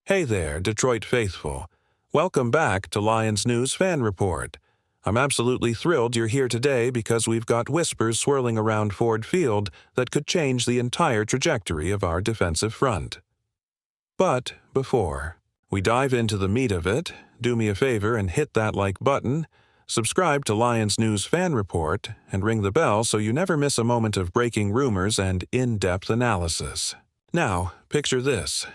Hey there, Detroit faithful. Welcome back to Lions News Fan Report. I'm absolutely thrilled you're here today because we've got whispers swirling around Ford Field that could change the entire trajectory of our defensive front. But before we dive into the meat of it, do me a favor and hit that like button, subscribe to Lions News Fan Report, and ring the bell so you never miss a moment of breaking rumors and in-depth analysis. Now, picture this.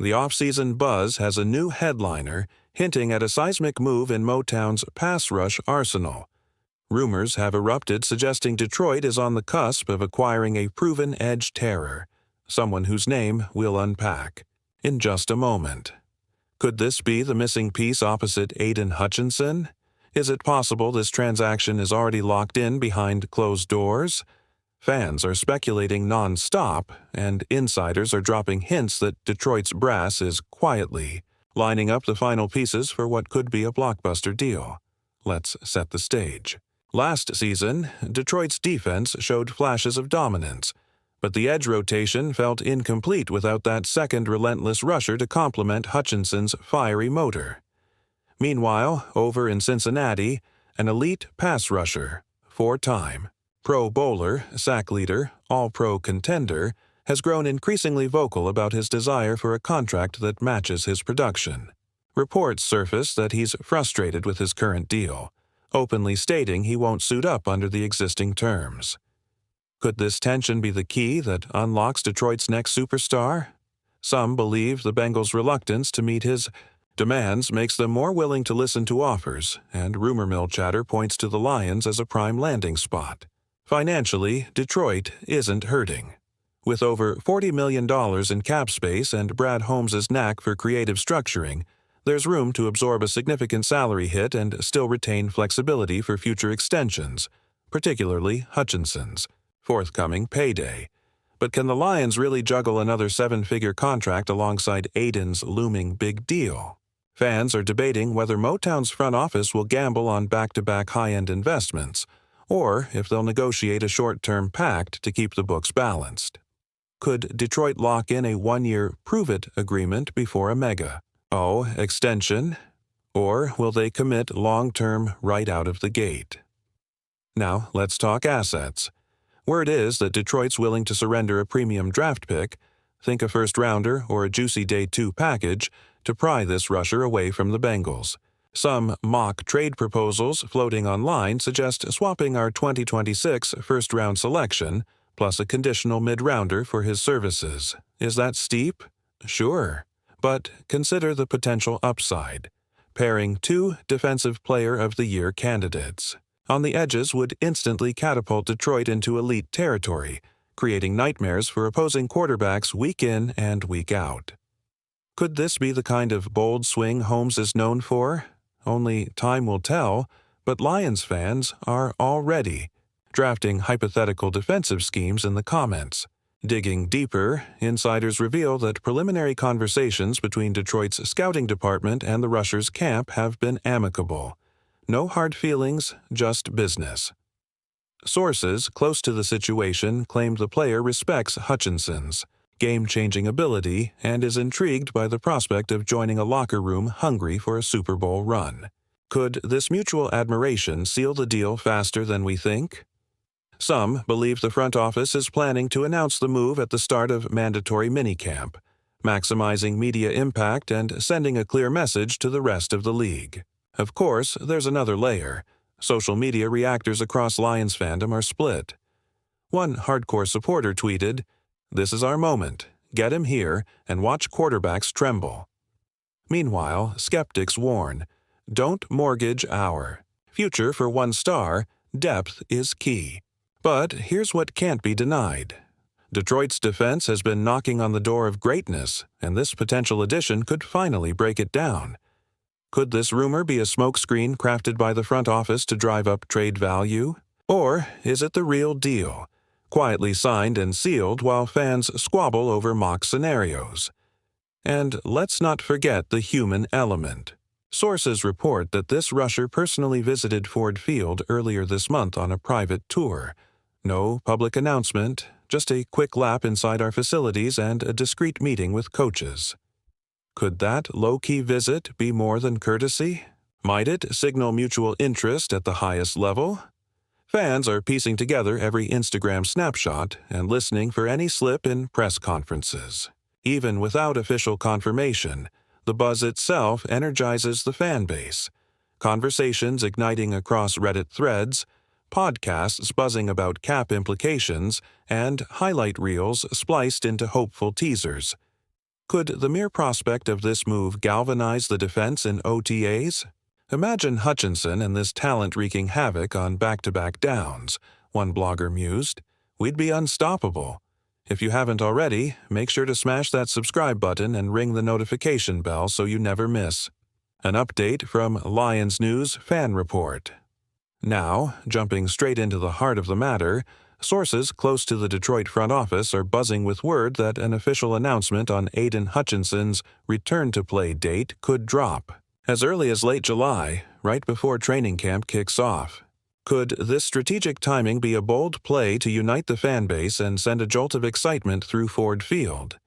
The off-season buzz has a new headliner hinting at a seismic move in Motown's pass rush arsenal. Rumors have erupted suggesting Detroit is on the cusp of acquiring a proven edge terror, someone whose name we'll unpack in just a moment. Could this be the missing piece opposite Aiden Hutchinson? Is it possible this transaction is already locked in behind closed doors? Fans are speculating non-stop, and insiders are dropping hints that Detroit's brass is quietly lining up the final pieces for what could be a blockbuster deal. Let's set the stage. Last season, Detroit's defense showed flashes of dominance, but the edge rotation felt incomplete without that second relentless rusher to complement Hutchinson's fiery motor. Meanwhile, over in Cincinnati, an elite pass rusher, four-time Pro Bowler, sack leader, All-Pro contender, has grown increasingly vocal about his desire for a contract that matches his production. Reports surface that he's frustrated with his current deal, openly stating he won't suit up under the existing terms. Could this tension be the key that unlocks Detroit's next superstar? Some believe the Bengals' reluctance to meet his demands makes them more willing to listen to offers, and rumor mill chatter points to the Lions as a prime landing spot. Financially, Detroit isn't hurting. With over $40 million in cap space and Brad Holmes' knack for creative structuring, there's room to absorb a significant salary hit and still retain flexibility for future extensions, particularly Hutchinson's forthcoming payday. But can the Lions really juggle another seven-figure contract alongside Aiden's looming big deal? Fans are debating whether Motown's front office will gamble on back-to-back high-end investments, or if they'll negotiate a short-term pact to keep the books balanced. Could Detroit lock in a one-year prove-it agreement before a mega extension, or will they commit long-term right out of the gate? Now, let's talk assets. Word is that Detroit's willing to surrender a premium draft pick, think a first-rounder or a juicy Day 2 package, to pry this rusher away from the Bengals. Some mock trade proposals floating online suggest swapping our 2026 first-round selection, plus a conditional mid-rounder for his services. Is that steep? Sure. But consider the potential upside. Pairing two Defensive Player of the Year candidates on the edges would instantly catapult Detroit into elite territory, creating nightmares for opposing quarterbacks week in and week out. Could this be the kind of bold swing Holmes is known for? Only time will tell, but Lions fans are already drafting hypothetical defensive schemes in the comments. Digging deeper, insiders reveal that preliminary conversations between Detroit's scouting department and the rushers' camp have been amicable. No hard feelings, just business. Sources close to the situation claimed the player respects Hutchinson's game-changing ability and is intrigued by the prospect of joining a locker room hungry for a Super Bowl run. Could this mutual admiration seal the deal faster than we think? Some believe the front office is planning to announce the move at the start of mandatory minicamp, maximizing media impact and sending a clear message to the rest of the league. Of course, there's another layer. Social media reactors across Lions fandom are split. One hardcore supporter tweeted, "This is our moment. Get him here and watch quarterbacks tremble." Meanwhile, skeptics warn, don't mortgage our future for one star. Depth is key. But here's what can't be denied. Detroit's defense has been knocking on the door of greatness, and this potential addition could finally break it down. Could this rumor be a smokescreen crafted by the front office to drive up trade value? Or is it the real deal, quietly signed and sealed while fans squabble over mock scenarios? And let's not forget the human element. Sources report that this rusher personally visited Ford Field earlier this month on a private tour. No public announcement, just a quick lap inside our facilities and a discreet meeting with coaches. Could that low-key visit be more than courtesy? Might it signal mutual interest at the highest level? Fans are piecing together every Instagram snapshot and listening for any slip in press conferences. Even without official confirmation, the buzz itself energizes the fan base. Conversations igniting across Reddit threads, podcasts buzzing about cap implications, and highlight reels spliced into hopeful teasers. Could the mere prospect of this move galvanize the defense in OTAs? Imagine Hutchinson and this talent wreaking havoc on back-to-back downs, one blogger mused. We'd be unstoppable. If you haven't already, make sure to smash that subscribe button and ring the notification bell so you never miss. An update from Lions News Fan Report. Now, jumping straight into the heart of the matter, sources close to the Detroit front office are buzzing with word that an official announcement on Aiden Hutchinson's return-to-play date could drop as early as late July, right before training camp kicks off. Could this strategic timing be a bold play to unite the fan base and send a jolt of excitement through Ford Field?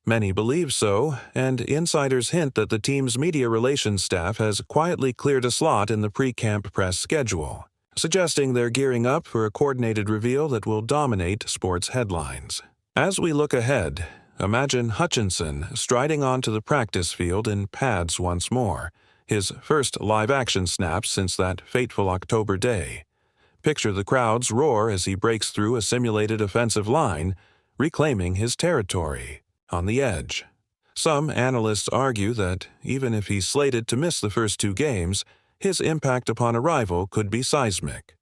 Many believe so, and insiders hint that the team's media relations staff has quietly cleared a slot in the pre-camp press schedule, suggesting they're gearing up for a coordinated reveal that will dominate sports headlines. As we look ahead, imagine Hutchinson striding onto the practice field in pads once more, his first live-action snaps since that fateful October day. Picture the crowd's roar as he breaks through a simulated offensive line, reclaiming his territory. On the edge. Some analysts argue that, even if he's slated to miss the first 2 games, his impact upon arrival could be seismic.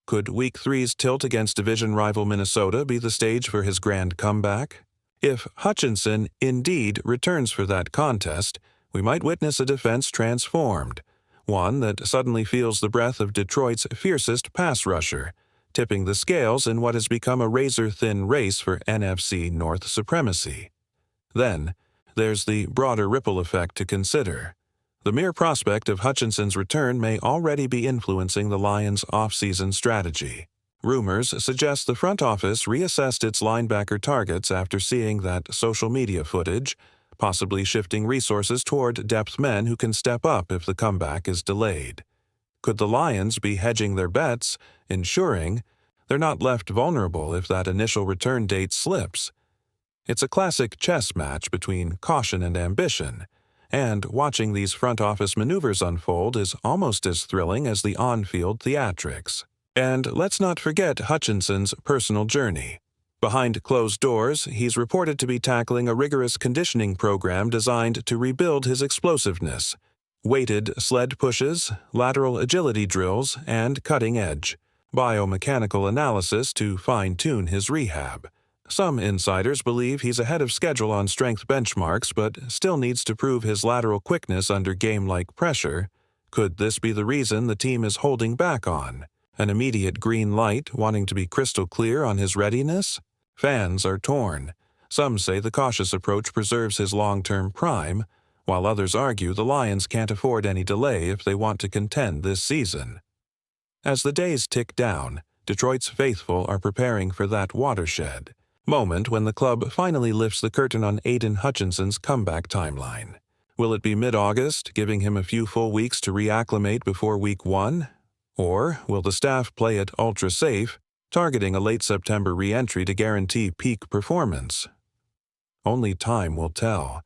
Could Week 3's tilt against division rival Minnesota be the stage for his grand comeback? If Hutchinson indeed returns for that contest, we might witness a defense transformed, one that suddenly feels the breath of Detroit's fiercest pass rusher, tipping the scales in what has become a razor-thin race for NFC North supremacy. Then, there's the broader ripple effect to consider. The mere prospect of Hutchinson's return may already be influencing the Lions' off-season strategy. Rumors suggest the front office reassessed its linebacker targets after seeing that social media footage, possibly shifting resources toward depth men who can step up if the comeback is delayed. Could the Lions be hedging their bets, ensuring they're not left vulnerable if that initial return date slips? It's a classic chess match between caution and ambition, and watching these front office maneuvers unfold is almost as thrilling as the on-field theatrics. And let's not forget Hutchinson's personal journey. Behind closed doors, he's reported to be tackling a rigorous conditioning program designed to rebuild his explosiveness. Weighted sled pushes, lateral agility drills, and cutting-edge biomechanical analysis to fine-tune his rehab. Some insiders believe he's ahead of schedule on strength benchmarks but still needs to prove his lateral quickness under game-like pressure. Could this be the reason the team is holding back on an immediate green light, wanting to be crystal clear on his readiness? Fans are torn. Some say the cautious approach preserves his long-term prime, while others argue the Lions can't afford any delay if they want to contend this season. As the days tick down, Detroit's faithful are preparing for that watershed moment when the club finally lifts the curtain on Aiden Hutchinson's comeback timeline. Will it be mid-August, giving him a few full weeks to reacclimate before Week 1? Or will the staff play it ultra-safe, targeting a late September re-entry to guarantee peak performance? Only time will tell.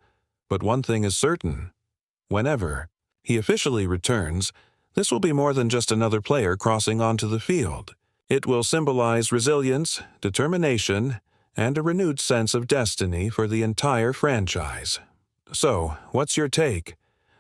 But one thing is certain. Whenever he officially returns, this will be more than just another player crossing onto the field. It will symbolize resilience, determination, and a renewed sense of destiny for the entire franchise. So, what's your take?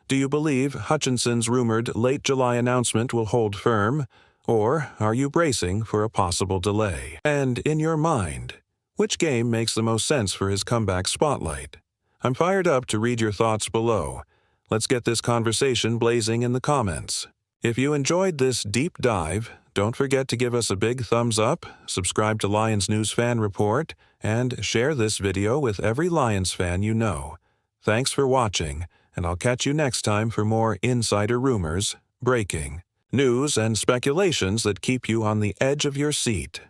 Do you believe Hutchinson's rumored late July announcement will hold firm, or are you bracing for a possible delay? And in your mind, which game makes the most sense for his comeback spotlight? I'm fired up to read your thoughts below. Let's get this conversation blazing in the comments. If you enjoyed this deep dive, don't forget to give us a big thumbs up, subscribe to Lions News Fan Report, and share this video with every Lions fan you know. Thanks for watching, and I'll catch you next time for more insider rumors, breaking news, and speculations that keep you on the edge of your seat.